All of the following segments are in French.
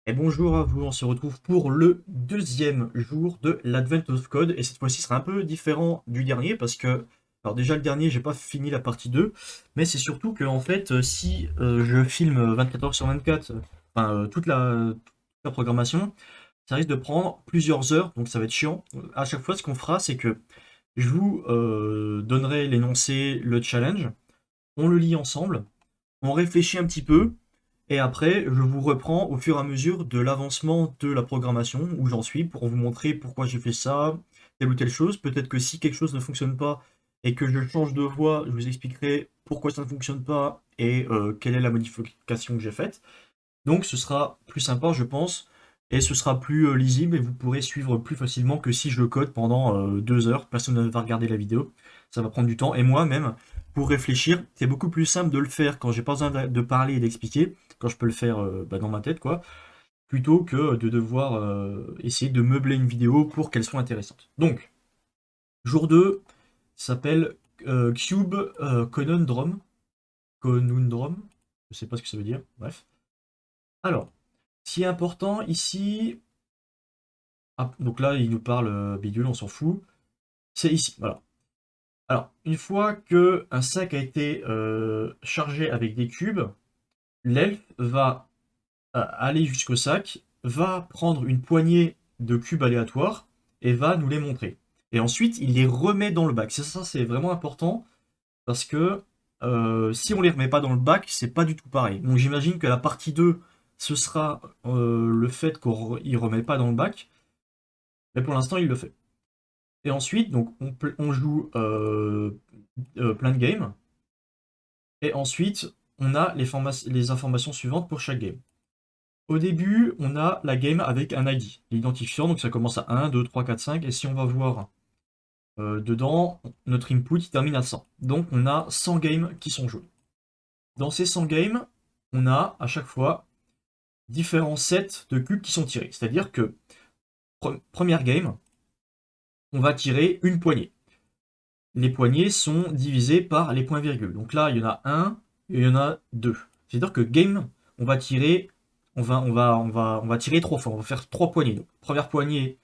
Et bonjour à vous, on se retrouve pour le deuxième jour de l'Advent of Code, et cette fois-ci sera un peu différent du dernier, parce que, alors déjà le dernier, j'ai pas fini la partie 2, mais c'est surtout que, en fait, si je filme 24 heures sur 24, toute la programmation, ça risque de prendre plusieurs heures, donc ça va être chiant. À chaque fois, ce qu'on fera, c'est que je vous donnerai l'énoncé, le challenge, on le lit ensemble, on réfléchit un petit peu, et après, je vous reprends au fur et à mesure de l'avancement de la programmation, où j'en suis, pour vous montrer pourquoi j'ai fait ça, telle ou telle chose. Peut-être que si quelque chose ne fonctionne pas et que je change de voie, je vous expliquerai pourquoi ça ne fonctionne pas et quelle est la modification que j'ai faite. Donc ce sera plus sympa, je pense, et ce sera plus lisible et vous pourrez suivre plus facilement que si je code pendant 2 heures. Personne ne va regarder la vidéo, ça va prendre du temps. Et moi-même, pour réfléchir, c'est beaucoup plus simple de le faire quand j'ai pas besoin de parler et d'expliquer, quand je peux le faire dans ma tête, quoi, plutôt que de devoir essayer de meubler une vidéo pour qu'elle soit intéressante. Donc, jour 2 s'appelle Cube Conundrum. Conundrum, je sais pas ce que ça veut dire, bref. Alors, ce qui est important ici, ah, donc là il nous parle bidule, on s'en fout, c'est ici, voilà. Alors, une fois que un sac a été chargé avec des cubes, l'elfe va aller jusqu'au sac, va prendre une poignée de cubes aléatoires et va nous les montrer. Et ensuite, il les remet dans le bac. Ça, c'est vraiment important parce que si on les remet pas dans le bac, c'est pas du tout pareil. Donc j'imagine que la partie 2, ce sera le fait qu'il remet pas dans le bac, mais pour l'instant, il le fait. Et ensuite, donc on joue plein de games, et ensuite, on a les informations suivantes pour chaque game. Au début, on a la game avec un ID, l'identifiant, donc ça commence à 1, 2, 3, 4, 5, et si on va voir dedans, notre input il termine à 100. Donc on a 100 games qui sont joués. Dans ces 100 games, on a à chaque fois différents sets de cubes qui sont tirés. C'est-à-dire que, première game, on va tirer une poignée. Les poignées sont divisées par les points-virgules. Donc là, il y en a un et il y en a deux. C'est-à-dire que game, on va tirer, on va tirer 3 fois. On va faire 3 poignées. Donc, première poignée,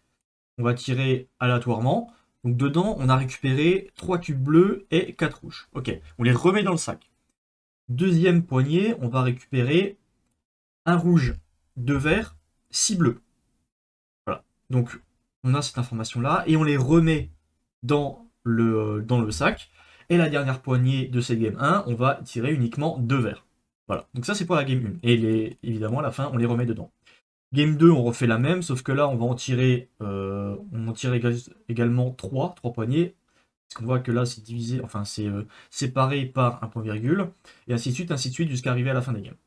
on va tirer aléatoirement. Donc dedans, on a récupéré 3 cubes bleus et 4 rouges. Ok, on les remet dans le sac. Deuxième poignée, on va récupérer un rouge, 2 verts, 6 bleus. Voilà. Donc on a cette information-là et on les remet dans le sac. Et la dernière poignée de cette game 1, on va tirer uniquement 2 verts. Voilà. Donc ça c'est pour la game 1. Et évidemment à la fin, on les remet dedans. Game 2, on refait la même, sauf que là, on va en tirer, également 3 poignées. Parce qu'on voit que là, c'est divisé, enfin, c'est séparé par un point virgule, et ainsi de suite, jusqu'à arriver à la fin des games.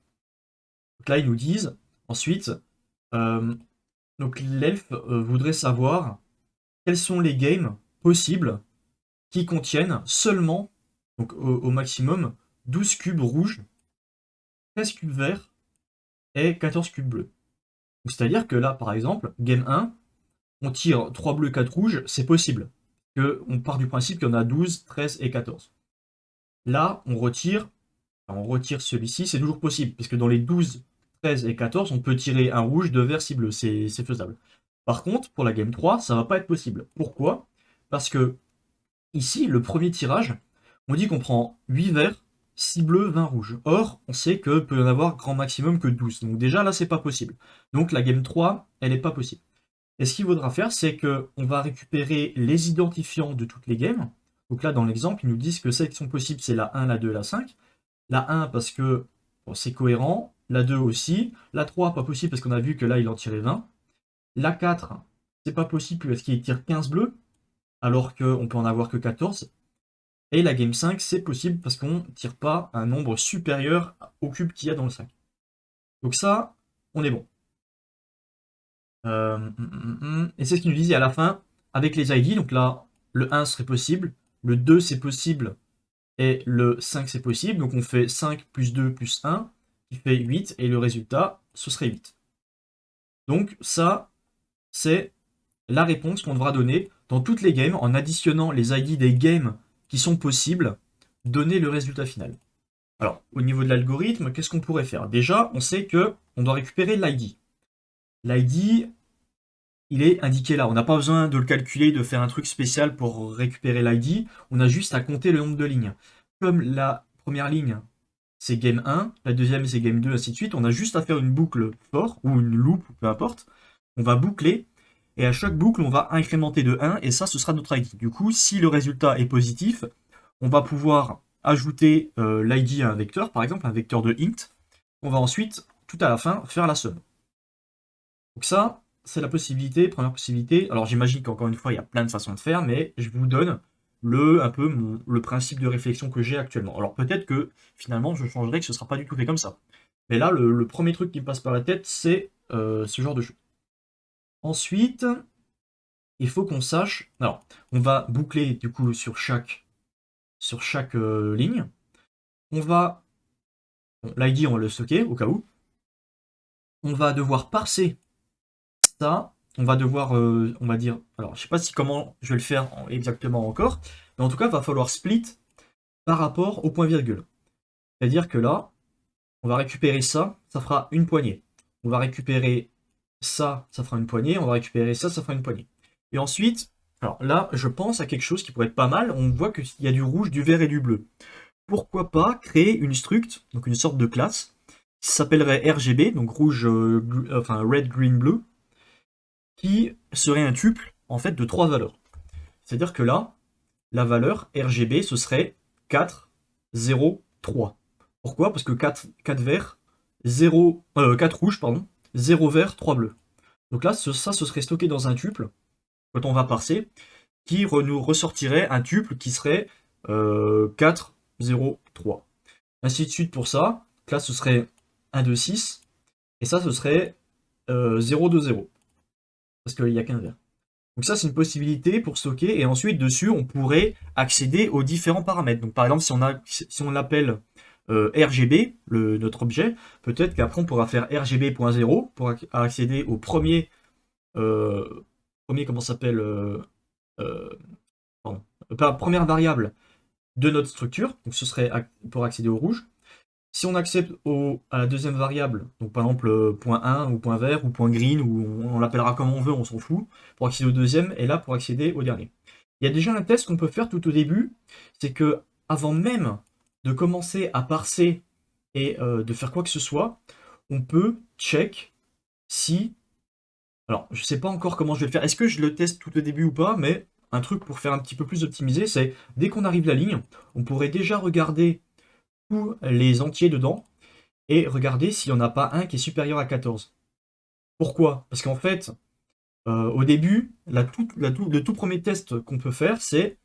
Donc là, ils nous disent, ensuite, euh, donc l'elfe voudrait savoir quels sont les games possibles qui contiennent seulement, donc au maximum, 12 cubes rouges, 13 cubes verts et 14 cubes bleus. C'est-à-dire que là, par exemple, game 1, on tire 3 bleus, 4 rouges, c'est possible. On part du principe qu'il y en a 12, 13 et 14. Là, on retire celui-ci, c'est toujours possible, puisque dans les 12, 13 et 14, on peut tirer un rouge, 2 verts, 6 bleus, c'est faisable. Par contre, pour la game 3, ça va pas être possible. Pourquoi? Parce que ici, le premier tirage, on dit qu'on prend 8 verts, 6 bleus, 20 rouges. Or, on sait que peut y en avoir grand maximum que 12. Donc déjà là, c'est pas possible. Donc la game 3, elle est pas possible. Et ce qu'il faudra faire, c'est qu'on va récupérer les identifiants de toutes les games. Donc là, dans l'exemple, ils nous disent que celles qui sont possibles, c'est la 1, la 2 et la 5. La 1 parce que bon, c'est cohérent. La 2 aussi. La 3, pas possible parce qu'on a vu que là, il en tirait 20. La 4, c'est pas possible parce qu'il tire 15 bleus, alors qu'on peut en avoir que 14. Et la game 5, c'est possible parce qu'on ne tire pas un nombre supérieur au cube qu'il y a dans le sac. Donc ça, on est bon. Et c'est ce qu'il nous disait à la fin avec les ID. Donc là, le 1 serait possible, le 2 c'est possible, et le 5 c'est possible. Donc on fait 5 plus 2 plus 1, qui fait 8, et le résultat, ce serait 8. Donc ça, c'est la réponse qu'on devra donner dans toutes les games en additionnant les ID des games qui sont possibles, donner le résultat final. Alors, au niveau de l'algorithme, qu'est-ce qu'on pourrait faire? Déjà, on sait que on doit récupérer l'ID. L'ID, il est indiqué là. On n'a pas besoin de le calculer, de faire un truc spécial pour récupérer l'ID. On a juste à compter le nombre de lignes. Comme la première ligne, c'est game 1, la deuxième, c'est game 2, ainsi de suite. On a juste à faire une boucle for, ou une loop, peu importe. On va boucler, et à chaque boucle, on va incrémenter de 1, et ça, ce sera notre ID. Du coup, si le résultat est positif, on va pouvoir ajouter l'ID à un vecteur, par exemple un vecteur de int. On va ensuite, tout à la fin, faire la somme. Donc ça, c'est la possibilité, première possibilité. Alors j'imagine qu'encore une fois, il y a plein de façons de faire, mais je vous donne un peu le principe de réflexion que j'ai actuellement. Alors peut-être que finalement, je changerai, que ce ne sera pas du tout fait comme ça. Mais là, le premier truc qui me passe par la tête, c'est ce genre de choses. Ensuite, il faut qu'on sache. Alors, on va boucler du coup sur chaque ligne. On va. Bon, l'ID, on va le stocker au cas où. On va devoir parser ça. On va devoir, on va dire. Alors, je sais pas si comment je vais le faire exactement encore. Mais en tout cas, il va falloir split par rapport au point virgule. C'est-à-dire que là, on va récupérer ça, ça fera une poignée. On va récupérer ça, ça fera une poignée. On va récupérer ça, ça fera une poignée. Et ensuite, alors là, je pense à quelque chose qui pourrait être pas mal. On voit qu'il y a du rouge, du vert et du bleu. Pourquoi pas créer une struct, donc une sorte de classe, qui s'appellerait RGB, donc rouge, enfin red, green, blue, qui serait un tuple en fait de trois valeurs. C'est-à-dire que là, la valeur RGB, ce serait 4, 0, 3. Pourquoi? Parce que 4 verts, 4 rouges, pardon, 0 vert, 3 bleus. Donc là, ça, ce serait stocké dans un tuple, quand on va parser, qui nous ressortirait un tuple qui serait 4, 0, 3. Ainsi de suite pour ça. Donc là, ce serait 1, 2, 6. Et ça, ce serait 0, 2, 0. Parce qu'il n'y a qu'un vert. Donc ça, c'est une possibilité pour stocker. Et ensuite, dessus, on pourrait accéder aux différents paramètres. Donc par exemple, si on l'appelle RGB, notre objet, peut-être qu'après, on pourra faire RGB.0 pour accéder au euh, comment ça s'appelle euh, pardon, première variable de notre structure. Donc ce serait pour accéder au rouge. Si on accepte à la deuxième variable, donc par exemple point 1 ou point vert ou point green, ou on l'appellera comme on veut, on s'en fout, pour accéder au deuxième, et là pour accéder au dernier. Il y a déjà un test qu'on peut faire tout au début, c'est que avant même de commencer à parser et de faire quoi que ce soit, on peut check si. Alors, je sais pas encore comment je vais le faire. Est-ce que je le teste tout au début ou pas, mais un truc pour faire un petit peu plus optimisé, c'est dès qu'on arrive à la ligne, on pourrait déjà regarder tous les entiers dedans et regarder s'il n'y en a pas un qui est supérieur à 14. Pourquoi? Parce qu'en fait, au début, le tout premier test qu'on peut faire, c'est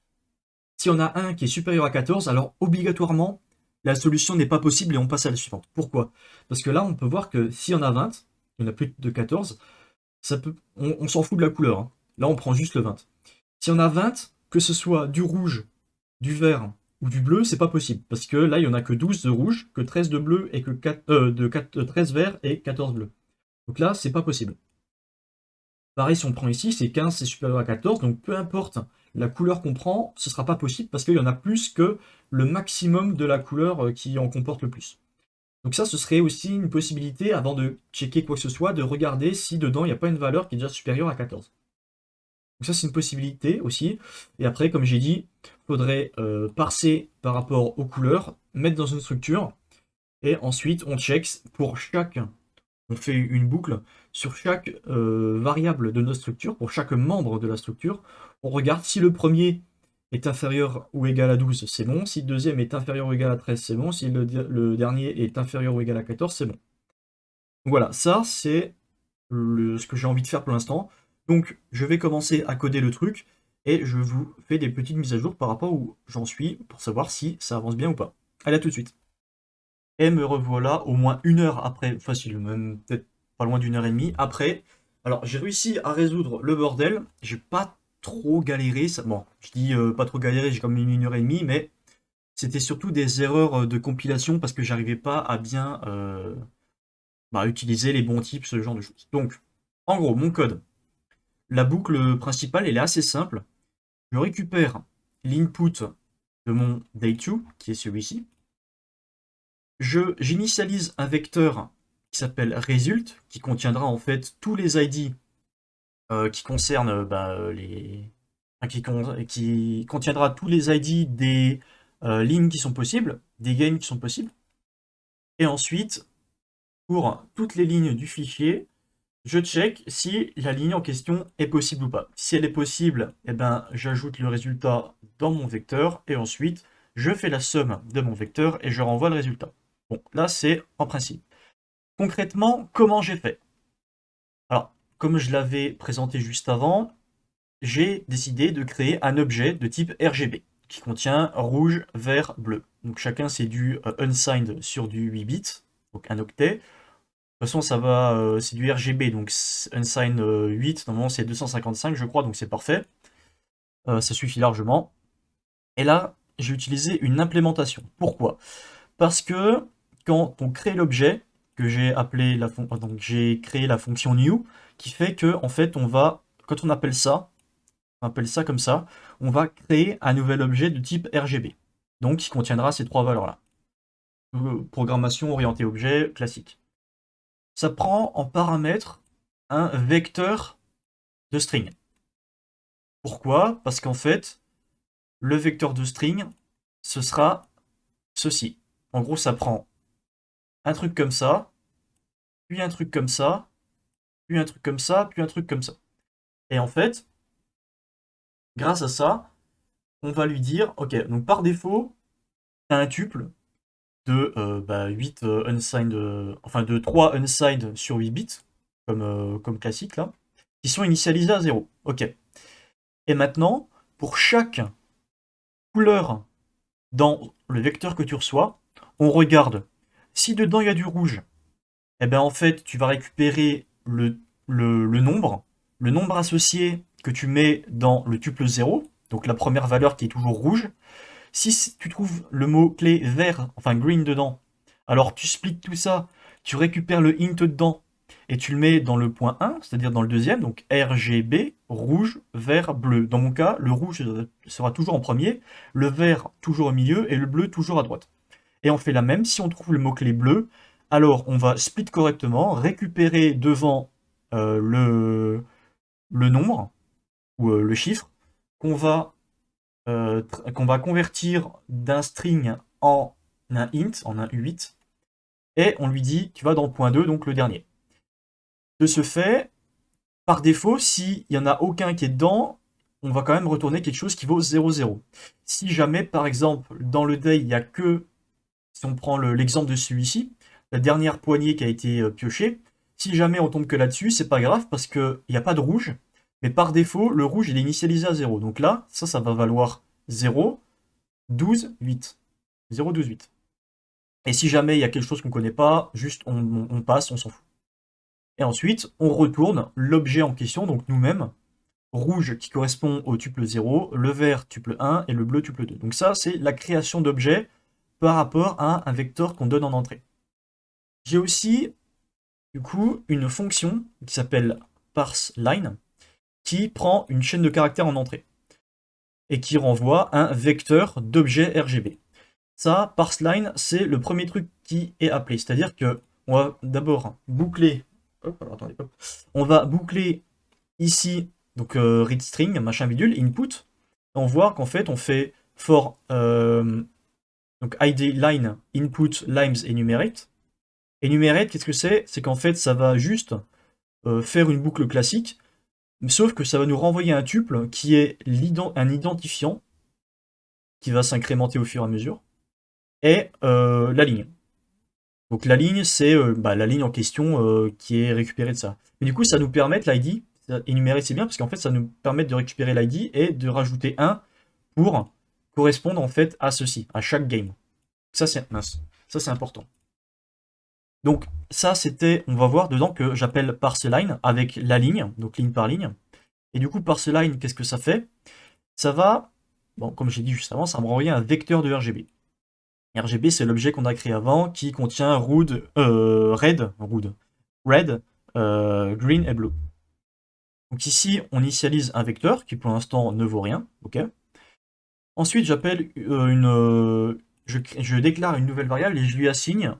s'il y en a un qui est supérieur à 14, alors obligatoirement, la solution n'est pas possible et on passe à la suivante. Pourquoi? Parce que là, on peut voir que s'il y en a 20, il y en a plus de 14, on s'en fout de la couleur, hein. Là, on prend juste le 20. Si on a 20, que ce soit du rouge, du vert ou du bleu, c'est pas possible. Parce que là, il n'y en a que 12 de rouge, que 13 de bleu et que 13 vert et 14 bleus. Donc là, c'est pas possible. Pareil, si on prend ici, c'est 15, c'est supérieur à 14, donc peu importe la couleur qu'on prend, ce sera pas possible parce qu'il y en a plus que le maximum de la couleur qui en comporte le plus. Donc ça, ce serait aussi une possibilité, avant de checker quoi que ce soit, de regarder si dedans il n'y a pas une valeur qui est déjà supérieure à 14. Donc ça, c'est une possibilité aussi. Et après, comme j'ai dit, il faudrait parser par rapport aux couleurs, mettre dans une structure, et ensuite on check pour chaque. On fait une boucle sur chaque variable de notre structure, pour chaque membre de la structure. On regarde si le premier est inférieur ou égal à 12, c'est bon. Si le deuxième est inférieur ou égal à 13, c'est bon. Si le dernier est inférieur ou égal à 14, c'est bon. Donc voilà, ça c'est ce que j'ai envie de faire pour l'instant. Donc je vais commencer à coder le truc et je vous fais des petites mises à jour par rapport où j'en suis pour savoir si ça avance bien ou pas. Allez, à tout de suite. Et me revoilà au moins une heure après, facile, même peut-être pas loin d'une heure et demie après. Alors j'ai réussi à résoudre le bordel, j'ai pas trop galéré, bon, je dis pas trop galéré, j'ai quand même mis une heure et demie, mais c'était surtout des erreurs de compilation parce que j'arrivais pas à bien utiliser les bons types, ce genre de choses. Donc, en gros, mon code, la boucle principale, elle est assez simple. Je récupère l'input de mon day2, qui est celui-ci. J'initialise un vecteur qui s'appelle result, qui contiendra en fait tous les ID qui concernent qui contiendra tous les ID des lignes qui sont possibles, des games qui sont possibles. Et ensuite, pour toutes les lignes du fichier, je check si la ligne en question est possible ou pas. Si elle est possible, eh ben, j'ajoute le résultat dans mon vecteur et ensuite je fais la somme de mon vecteur et je renvoie le résultat. Bon, là c'est en principe. Concrètement, comment j'ai fait? Alors, comme je l'avais présenté juste avant, j'ai décidé de créer un objet de type RGB qui contient rouge, vert, bleu. Donc chacun c'est du unsigned sur du 8 bits, donc un octet. De toute façon, ça va, c'est du RGB, donc unsigned 8, normalement c'est 255 je crois, donc c'est parfait. Ça suffit largement. Et là, j'ai utilisé une implémentation. Pourquoi? Parce que quand on crée l'objet, que j'ai appelé donc j'ai créé la fonction new, qui fait que en fait quand on appelle ça comme ça, on va créer un nouvel objet de type RGB. Donc qui contiendra ces trois valeurs-là. Programmation orientée objet classique. Ça prend en paramètre un vecteur de string. Pourquoi? Parce qu'en fait, le vecteur de string, ce sera ceci. En gros, ça prend un truc comme ça, puis un truc comme ça, puis un truc comme ça, puis un truc comme ça. Et en fait, grâce à ça, on va lui dire, ok, donc par défaut, tu as un tuple de 8 unsigned, enfin de 3 unsigned sur 8 bits, comme classique là, qui sont initialisés à 0. Ok. Et maintenant, pour chaque couleur dans le vecteur que tu reçois, on regarde. Si dedans il y a du rouge, eh ben en fait tu vas récupérer le nombre associé que tu mets dans le tuple 0, donc la première valeur qui est toujours rouge. Si tu trouves le mot-clé vert, enfin green dedans, alors tu splits tout ça, tu récupères le int dedans et tu le mets dans le point 1, c'est-à-dire dans le deuxième, donc RGB, rouge, vert, bleu. Dans mon cas, le rouge sera toujours en premier, le vert toujours au milieu et le bleu toujours à droite. Et on fait la même, si on trouve le mot-clé bleu, alors on va split correctement, récupérer devant le nombre, ou le chiffre, qu'on va qu'on va convertir d'un string en un int, en un 8, et on lui dit tu vas dans le point 2, donc le dernier. De ce fait, par défaut, s'il n'y en a aucun qui est dedans, on va quand même retourner quelque chose qui vaut 0,0. Si jamais, par exemple, dans le day, il n'y a que, si on prend l'exemple de celui-ci, la dernière poignée qui a été piochée, si jamais on tombe que là-dessus, c'est pas grave parce qu'il n'y a pas de rouge, mais par défaut, le rouge il est initialisé à 0. Donc là, ça va valoir 0, 12, 8. 0, 12, 8. Et si jamais il y a quelque chose qu'on ne connaît pas, juste on passe, on s'en fout. Et ensuite, on retourne l'objet en question, donc nous-mêmes, rouge qui correspond au tuple 0, le vert tuple 1 et le bleu tuple 2. Donc ça, c'est la création d'objets par rapport à un vecteur qu'on donne en entrée. J'ai aussi, du coup, une fonction qui s'appelle parseLine, qui prend une chaîne de caractères en entrée et qui renvoie un vecteur d'objet RGB. Ça, parseLine, c'est le premier truc qui est appelé. C'est-à-dire que on va d'abord boucler. Hop, alors attendez, hop. On va boucler ici, donc readString, machin bidule, input. On voit qu'en fait, on fait for donc ID line input limes enumerate. Enumerate, qu'est-ce que c'est? C'est qu'en fait, ça va juste faire une boucle classique, sauf que ça va nous renvoyer un tuple qui est un identifiant qui va s'incrémenter au fur et à mesure, et la ligne. Donc la ligne, c'est la ligne en question qui est récupérée de ça. Mais du coup, ça nous permet, l'ID, énumérer c'est bien, parce qu'en fait, ça nous permet de récupérer l'ID et de rajouter 1 pour correspondre en fait à ceci, à chaque game. Ça, c'est important. Donc ça, c'était, on va voir dedans que j'appelle parseLine avec la ligne, donc ligne par ligne. Et du coup, parseLine, qu'est-ce que ça fait? Ça va, bon, comme j'ai dit juste avant, ça va me renvoyer un vecteur de RGB. RGB, c'est l'objet qu'on a créé avant qui contient red, green et blue. Donc ici, on initialise un vecteur qui pour l'instant ne vaut rien. Ok. Ensuite, j'appelle je déclare une nouvelle variable et je lui assigne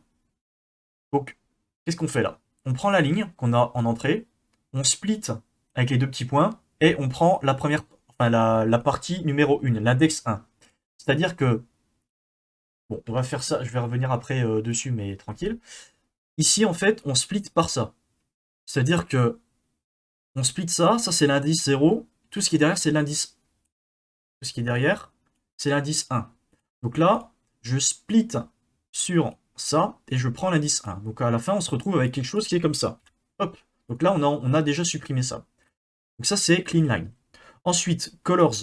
donc qu'est-ce qu'on fait là? On prend la ligne qu'on a en entrée, on split avec les deux petits points, et on prend la première, enfin la partie numéro 1, l'index 1. C'est-à-dire que, bon, on va faire ça, je vais revenir après dessus, mais tranquille. Ici, en fait, on split par ça. C'est-à-dire que on split ça, ça c'est l'indice 0, tout ce qui est derrière, c'est l'indice. Tout ce qui est derrière, c'est l'indice 1. Donc là, je split sur ça, et je prends l'indice 1. Donc à la fin, on se retrouve avec quelque chose qui est comme ça. Hop. Donc là, on a déjà supprimé ça. Donc ça, c'est clean line. Ensuite, colors,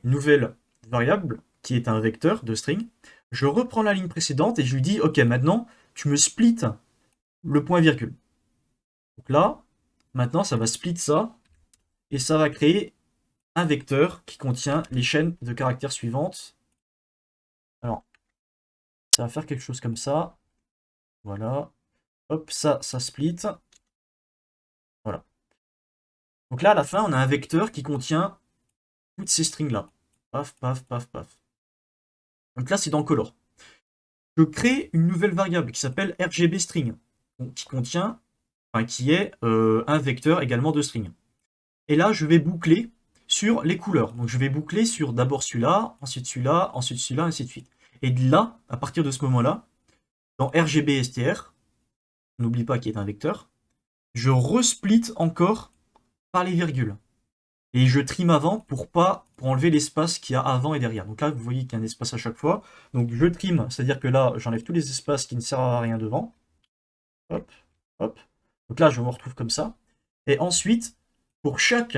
nouvelle variable, qui est un vecteur de string. Je reprends la ligne précédente et je lui dis, ok, maintenant, tu me splits le point virgule. Donc là, maintenant, ça va split ça, et ça va créer un vecteur qui contient les chaînes de caractères suivantes. Alors, ça va faire quelque chose comme ça. Voilà. Hop, ça split. Voilà. Donc là, à la fin, on a un vecteur qui contient toutes ces strings-là. Paf, paf, paf, paf. Donc là, c'est dans color. Je crée une nouvelle variable qui s'appelle RGB string, donc qui contient, enfin, qui est un vecteur également de string. Et là, je vais boucler sur les couleurs. Donc je vais boucler sur d'abord celui-là, ensuite celui-là, ensuite celui-là, ainsi de suite. Et de là, à partir de ce moment-là, dans RGB STR, n'oublie pas qu'il est un vecteur, je resplit encore par les virgules. Et je trim avant pour enlever l'espace qu'il y a avant et derrière. Donc là, vous voyez qu'il y a un espace à chaque fois. Donc je trim, c'est-à-dire que là, j'enlève tous les espaces qui ne servent à rien devant. Hop, hop. Donc là, je me retrouve comme ça. Et ensuite, pour chaque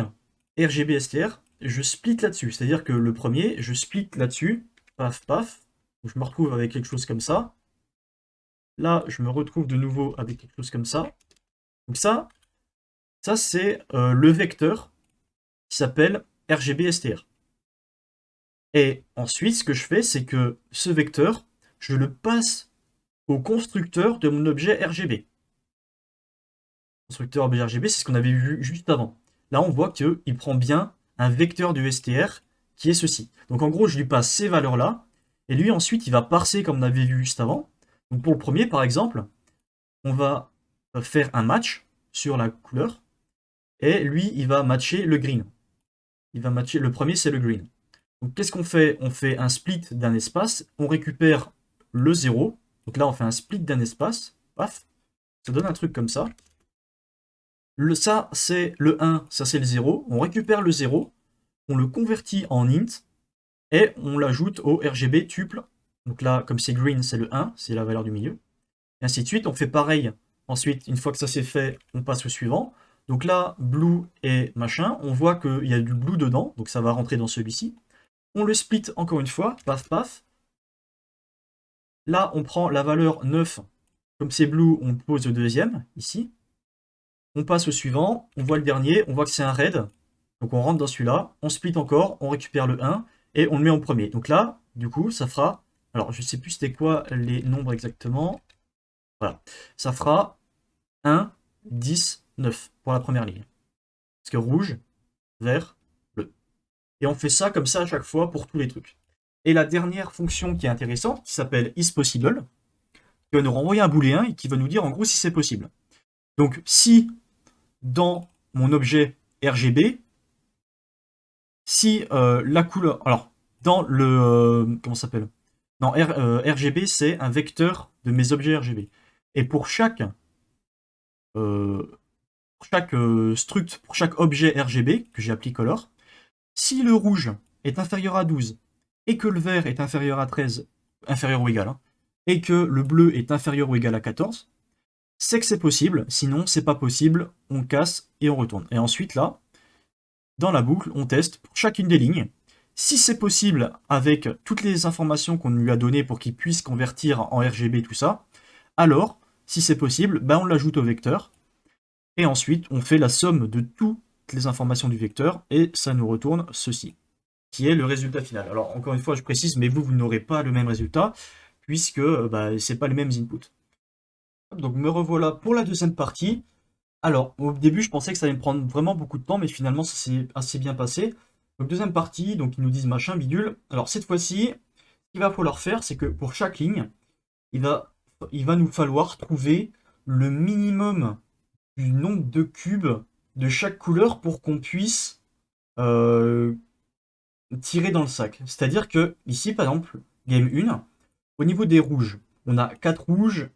RGB STR, je split là-dessus. C'est-à-dire que le premier, je split là-dessus. Paf, paf. Donc je me retrouve avec quelque chose comme ça. Là, je me retrouve de nouveau avec quelque chose comme ça. Donc ça c'est le vecteur qui s'appelle RGB-STR. Et ensuite, ce que je fais, c'est que ce vecteur, je le passe au constructeur de mon objet RGB. Constructeur objet RGB, c'est ce qu'on avait vu juste avant. Là, on voit qu'il prend bien un vecteur du STR qui est ceci. Donc en gros, je lui passe ces valeurs-là, et lui, ensuite, il va parser comme on avait vu juste avant. Donc pour le premier, par exemple, on va faire un match sur la couleur, et lui, il va matcher le green. Il va matcher, le premier, c'est le green. Donc qu'est-ce qu'on fait? On fait un split d'un espace, on récupère le 0. Donc là, on fait un split d'un espace. Paf, ça donne un truc comme ça. Ça, c'est le 1, ça, c'est le 0. On récupère le 0, on le convertit en int, et on l'ajoute au RGB tuple. Donc là, comme c'est green, c'est le 1, c'est la valeur du milieu. Et ainsi de suite, on fait pareil. Ensuite, une fois que ça c'est fait, on passe au suivant. Donc là, blue et machin, on voit qu'il y a du blue dedans, donc ça va rentrer dans celui-ci. On le split encore une fois, paf paf. Là, on prend la valeur 9, comme c'est blue, on pose le deuxième, ici. On passe au suivant, on voit le dernier, on voit que c'est un red. Donc on rentre dans celui-là, on split encore, on récupère le 1, et on le met en premier. Donc là, du coup, ça fera... Alors, je sais plus c'était quoi les nombres exactement. Voilà. Ça fera 1, 10, 9 pour la première ligne. Parce que rouge, vert, bleu. Et on fait ça comme ça à chaque fois pour tous les trucs. Et la dernière fonction qui est intéressante, qui s'appelle isPossible, qui va nous renvoyer un booléen et qui va nous dire en gros si c'est possible. Donc si dans mon objet RGB, si la couleur... Alors, dans le... comment ça s'appelle? Non, RGB, c'est un vecteur de mes objets RGB. Et pour chaque struct, pour chaque objet RGB que j'ai appelé color, si le rouge est inférieur à 12 et que le vert est inférieur à 13, inférieur ou égal, hein, et que le bleu est inférieur ou égal à 14, c'est que c'est possible, sinon c'est pas possible, on casse et on retourne. Et ensuite là, dans la boucle, on teste pour chacune des lignes. Si c'est possible avec toutes les informations qu'on lui a données pour qu'il puisse convertir en RGB tout ça, alors, si c'est possible, ben on l'ajoute au vecteur, et ensuite on fait la somme de toutes les informations du vecteur, et ça nous retourne ceci, qui est le résultat final. Alors encore une fois, je précise, mais vous n'aurez pas le même résultat, puisque c'est pas les mêmes inputs. Donc me revoilà pour la deuxième partie. Alors, au début, je pensais que ça allait me prendre vraiment beaucoup de temps, mais finalement, ça s'est assez bien passé. Donc, deuxième partie, donc ils nous disent machin, bidule. Alors, cette fois-ci, ce qu'il va falloir faire, c'est que pour chaque ligne, il va nous falloir trouver le minimum du nombre de cubes de chaque couleur pour qu'on puisse euh, tirer dans le sac. C'est-à-dire que ici, par exemple, game 1, au niveau des rouges, on a 4 rouges,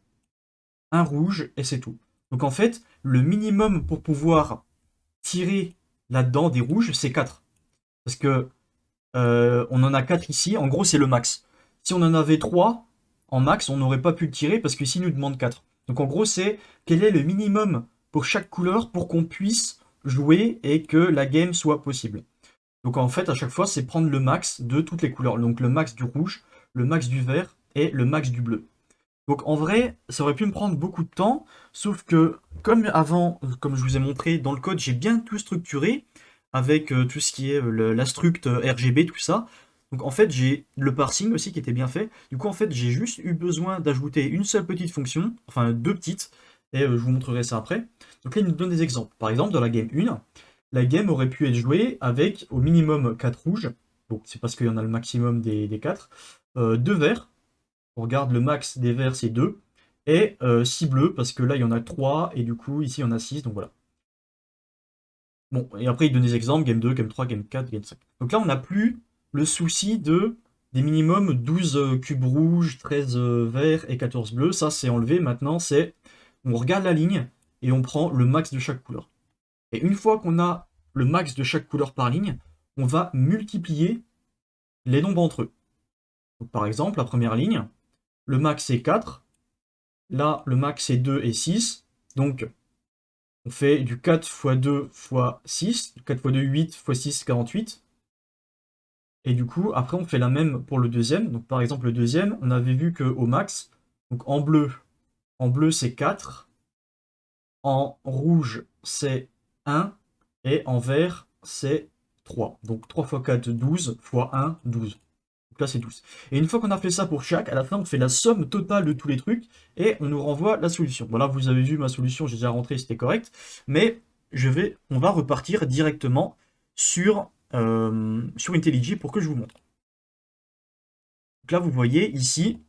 un rouge et c'est tout. Donc en fait, le minimum pour pouvoir tirer là-dedans des rouges, c'est 4. Parce que on en a 4 ici, en gros c'est le max. Si on en avait 3 en max, on n'aurait pas pu le tirer parce qu'ici il nous demande 4. Donc en gros c'est quel est le minimum pour chaque couleur pour qu'on puisse jouer et que la game soit possible. Donc en fait à chaque fois c'est prendre le max de toutes les couleurs. Donc le max du rouge, le max du vert et le max du bleu. Donc en vrai, ça aurait pu me prendre beaucoup de temps, sauf que comme avant, comme je vous ai montré dans le code, j'ai bien tout structuré avec tout ce qui est la struct RGB, tout ça. Donc en fait, j'ai le parsing aussi qui était bien fait. Du coup, en fait, j'ai juste eu besoin d'ajouter une seule petite fonction, enfin deux petites, et je vous montrerai ça après. Donc là, il nous donne des exemples. Par exemple, dans la game 1, la game aurait pu être jouée avec au minimum 4 rouges, donc c'est parce qu'il y en a le maximum des 4, 2 verts. On regarde le max des verts, c'est 2. Et 6 bleus, parce que là, il y en a 3. Et du coup, ici, il y en a 6. Donc voilà. Bon, et après, il donne des exemples. Game 2, Game 3, Game 4, Game 5. Donc là, on n'a plus le souci des minimums 12 cubes rouges, 13 verts et 14 bleus. Ça, c'est enlevé. Maintenant, c'est on regarde la ligne et on prend le max de chaque couleur. Et une fois qu'on a le max de chaque couleur par ligne, on va multiplier les nombres entre eux. Donc, par exemple, la première ligne, le max est 4. Là, le max c'est 2 et 6. Donc, on fait du 4 fois 2 fois 6. 4 fois 2, 8 fois 6, 48. Et du coup, après, on fait la même pour le deuxième. Donc, par exemple, le deuxième, on avait vu qu'au max, donc en bleu c'est 4. En rouge, c'est 1. Et en vert, c'est 3. Donc, 3 fois 4, 12 fois 1, 12. Donc là, c'est 12. Et une fois qu'on a fait ça pour chaque, à la fin, on fait la somme totale de tous les trucs et on nous renvoie la solution. Voilà, vous avez vu ma solution, j'ai déjà rentré, c'était correct. Mais on va repartir directement sur IntelliJ pour que je vous montre. Donc là, vous voyez ici,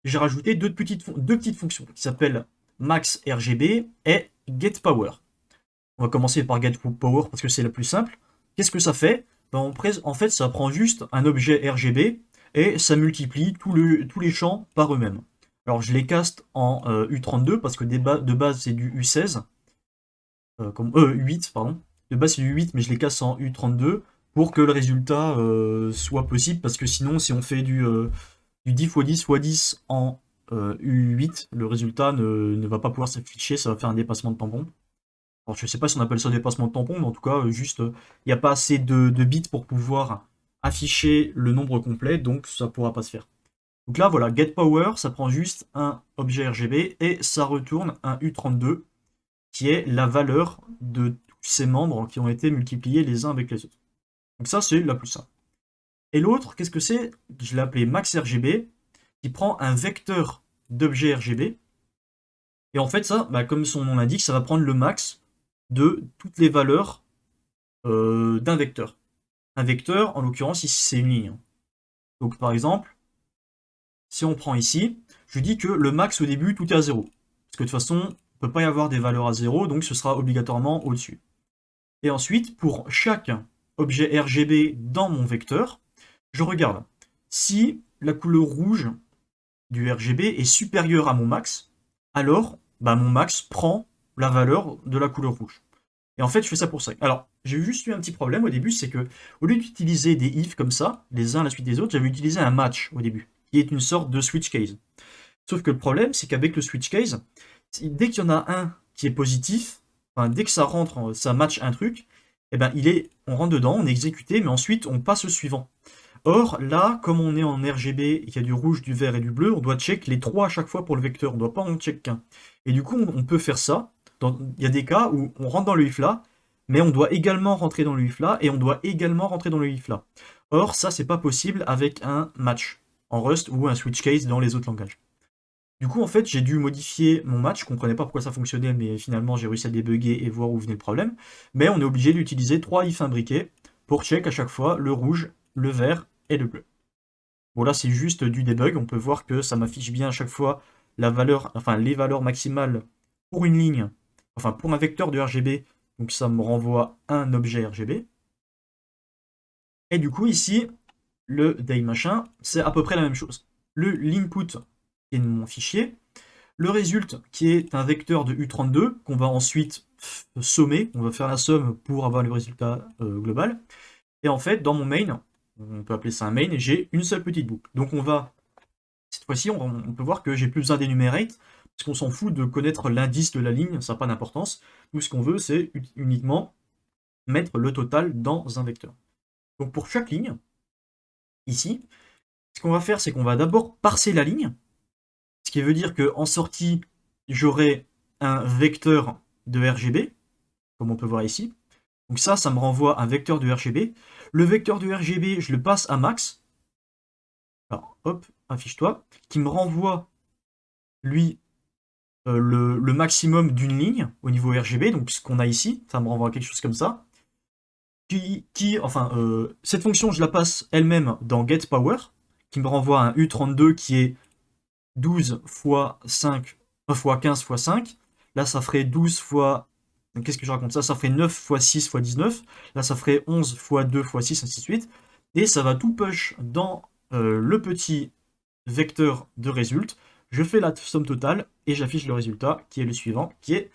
j'ai rajouté deux petites fonctions qui s'appellent maxRGB et getPower. On va commencer par getPower parce que c'est la plus simple. Qu'est-ce que ça fait? Ben, en fait, ça prend juste un objet RGB et ça multiplie tous les champs par eux-mêmes. Alors je les caste en U32 parce que de base c'est du U16, U8 pardon. De base c'est du U8 mais je les casse en U32 pour que le résultat soit possible parce que sinon si on fait du 10 x 10 x 10 en U8, le résultat ne va pas pouvoir s'afficher, ça va faire un dépassement de tampon. Alors, je sais pas si on appelle ça dépassement de tampon, mais en tout cas, juste, il n'y a pas assez de bits pour pouvoir afficher le nombre complet, donc ça ne pourra pas se faire. Donc là, voilà, getPower, ça prend juste un objet RGB et ça retourne un U32, qui est la valeur de tous ces membres qui ont été multipliés les uns avec les autres. Donc ça, c'est la plus simple. Et l'autre, qu'est-ce que c'est? Je l'ai appelé maxRGB, qui prend un vecteur d'objet RGB. Et en fait, ça, bah, comme son nom l'indique, ça va prendre le max de toutes les valeurs d'un vecteur. Un vecteur, en l'occurrence, ici, c'est une ligne. Donc, par exemple, si on prend ici, je dis que le max au début, tout est à 0. Parce que de toute façon, il ne peut pas y avoir des valeurs à 0, donc ce sera obligatoirement au-dessus. Et ensuite, pour chaque objet RGB dans mon vecteur, je regarde si la couleur rouge du RGB est supérieure à mon max, alors bah, mon max prend la valeur de la couleur rouge. Et en fait, je fais ça pour ça. Alors, j'ai juste eu un petit problème au début, c'est que au lieu d'utiliser des if comme ça, les uns à la suite des autres, j'avais utilisé un match au début, qui est une sorte de switch case. Sauf que le problème, c'est qu'avec le switch case, dès qu'il y en a un qui est positif, enfin, dès que ça rentre, ça match un truc, eh ben, on rentre dedans, on est exécuté, mais ensuite on passe au suivant. Or, là, comme on est en RGB, et qu'il y a du rouge, du vert et du bleu, on doit check les trois à chaque fois pour le vecteur, on ne doit pas en check qu'un. Et du coup, on peut faire ça. Il y a des cas où on rentre dans le if là, mais on doit également rentrer dans le if là, et on doit également rentrer dans le if là. Or, ça, c'est pas possible avec un match en Rust ou un switch case dans les autres langages. Du coup, en fait, j'ai dû modifier mon match, je comprenais pas pourquoi ça fonctionnait, mais finalement, j'ai réussi à le débugger et voir où venait le problème. Mais on est obligé d'utiliser 3 if imbriqués pour check à chaque fois le rouge, le vert et le bleu. Bon, là, c'est juste du debug, on peut voir que ça m'affiche bien à chaque fois la valeur, enfin les valeurs maximales pour une ligne, enfin pour un vecteur de RGB, donc ça me renvoie un objet RGB. Et du coup ici, le day machin, c'est à peu près la même chose. L'input qui est mon fichier, le result qui est un vecteur de U32 qu'on va ensuite sommer, on va faire la somme pour avoir le résultat global. Et en fait, dans mon main, on peut appeler ça un main, j'ai une seule petite boucle. Donc on va, cette fois-ci, on peut voir que j'ai plus besoin d'énumerate, parce qu'on s'en fout de connaître l'indice de la ligne, ça n'a pas d'importance. Nous, ce qu'on veut, c'est uniquement mettre le total dans un vecteur. Donc pour chaque ligne, ici, ce qu'on va faire, c'est qu'on va d'abord parser la ligne, ce qui veut dire qu'en sortie, j'aurai un vecteur de RGB, comme on peut voir ici. Donc ça me renvoie un vecteur de RGB. Le vecteur de RGB, je le passe à max. Alors, hop, affiche-toi. Qui me renvoie, lui, le maximum d'une ligne au niveau RGB. Donc ce qu'on a ici, ça me renvoie quelque chose comme ça. Cette fonction, je la passe elle-même dans getPower, qui me renvoie un U32 qui est 12 fois 5, fois 15 fois 5. Là, ça ferait 12 fois... Qu'est-ce que je raconte ça? Ça ferait 9 fois 6 fois 19. Là, ça ferait 11 fois 2 fois 6, ainsi de suite. Et ça va tout push dans le petit vecteur de résultat. Je fais la somme totale et j'affiche le résultat qui est le suivant, qui est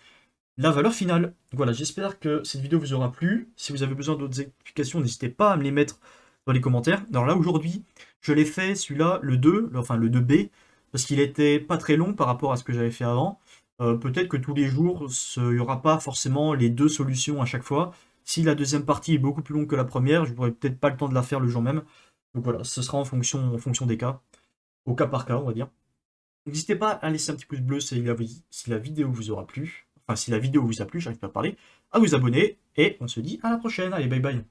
la valeur finale. Donc voilà, j'espère que cette vidéo vous aura plu. Si vous avez besoin d'autres explications, n'hésitez pas à me les mettre dans les commentaires. Alors là, aujourd'hui, je l'ai fait, celui-là, le 2, enfin le 2B, parce qu'il était pas très long par rapport à ce que j'avais fait avant. Peut-être que tous les jours, il n'y aura pas forcément les deux solutions à chaque fois. Si la deuxième partie est beaucoup plus longue que la première, je n'aurai peut-être pas le temps de la faire le jour même. Donc voilà, ce sera en fonction des cas, au cas par cas, on va dire. N'hésitez pas à laisser un petit pouce bleu si la vidéo vous aura plu. Enfin, si la vidéo vous a plu, j'arrive pas à parler. À vous abonner. Et on se dit à la prochaine. Allez, bye bye.